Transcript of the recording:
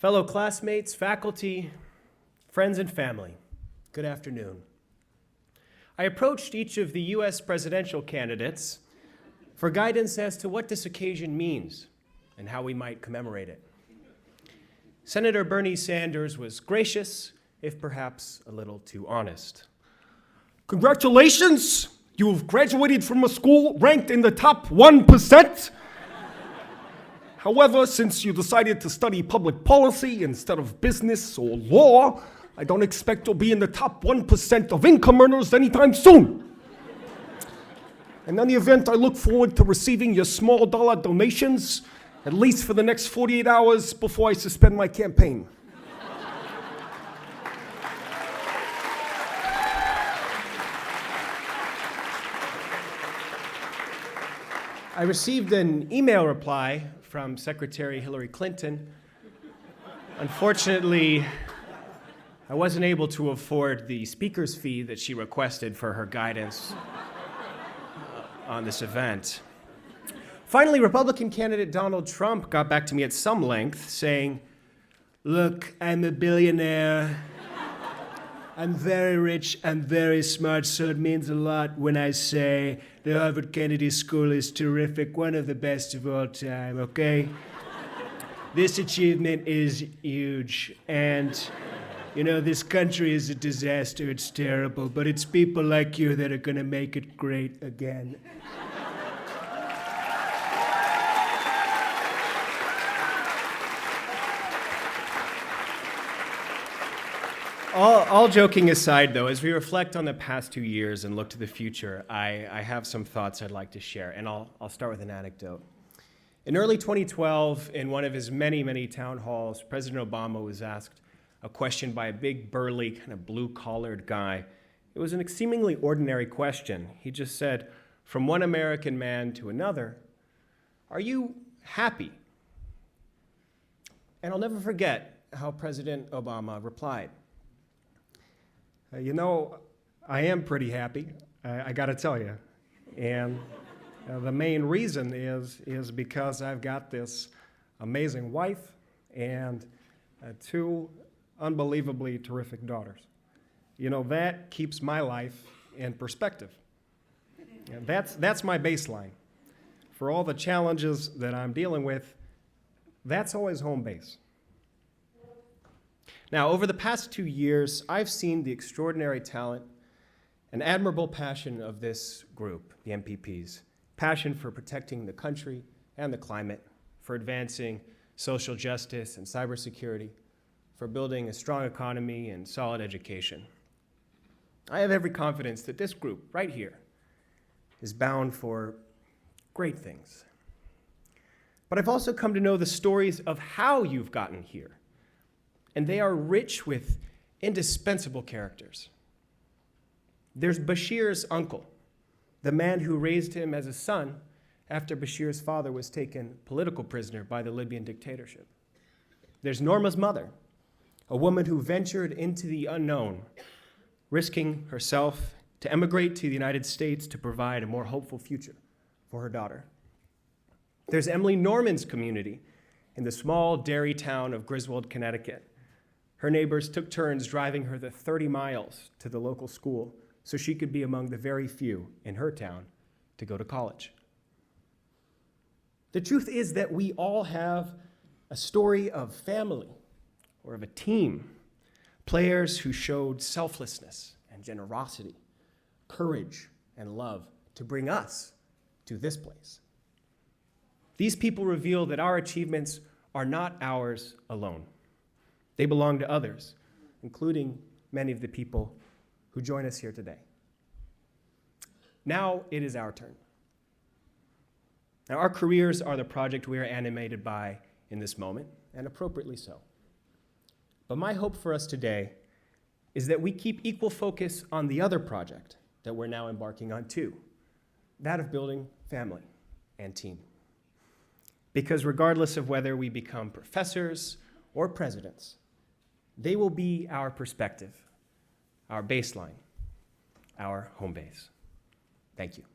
Fellow classmates, faculty, friends, and family, good afternoon. I approached each of the U.S. presidential candidates for guidance as to what this occasion means and how we might commemorate it. Senator Bernie Sanders was gracious, if perhaps a little too honest. Congratulations! You have graduated from a school ranked in the top 1%. However, since you decided to study public policy instead of business or law, I don't expect you'll be in the top 1% of income earners anytime soon. In any event, I look forward to receiving your small dollar donations, at least for the next 48 hours before I suspend my campaign. I received an email reply from Secretary Hillary Clinton. Unfortunately, I wasn't able to afford the speaker's fee that she requested for her guidance on this event. Finally, Republican candidate Donald Trump got back to me at some length saying, "Look, I'm a billionaire. I'm very rich, I'm very smart, so it means a lot when I say the Harvard Kennedy School is terrific, one of the best of all time, okay? This achievement is huge, and you know, this country is a disaster, it's terrible, but it's people like you that are gonna make it great again." All joking aside, though, as we reflect on the past 2 years and look to the future, I have some thoughts I'd like to share, and I'll start with an anecdote. In early 2012, in one of his many, many town halls, President Obama was asked a question by a big, burly, kind of blue-collared guy. It was a seemingly ordinary question. He just said, from one American man to another, "Are you happy?" And I'll never forget how President Obama replied. You know, I am pretty happy, I gotta tell you. And the main reason is because I've got this amazing wife and two unbelievably terrific daughters. You know, that keeps my life in perspective. And that's my baseline. For all the challenges that I'm dealing with, that's always home base. Now, over the past 2 years, I've seen the extraordinary talent and admirable passion of this group, the MPPs, passion for protecting the country and the climate, for advancing social justice and cybersecurity, for building a strong economy and solid education. I have every confidence that this group right here is bound for great things. But I've also come to know the stories of how you've gotten here, and they are rich with indispensable characters. There's Bashir's uncle, the man who raised him as a son after Bashir's father was taken political prisoner by the Libyan dictatorship. There's Norma's mother, a woman who ventured into the unknown, risking herself to emigrate to the United States to provide a more hopeful future for her daughter. There's Emily Norman's community in the small dairy town of Griswold, Connecticut. Her neighbors took turns driving her the 30 miles to the local school so she could be among the very few in her town to go to college. The truth is that we all have a story of family or of a team, players who showed selflessness and generosity, courage and love to bring us to this place. These people reveal that our achievements are not ours alone. They belong to others, including many of the people who join us here today. Now it is our turn. Now, our careers are the project we are animated by in this moment, and appropriately so. But my hope for us today is that we keep equal focus on the other project that we're now embarking on too, that of building family and team. Because regardless of whether we become professors or presidents, they will be our perspective, our baseline, our home base. Thank you.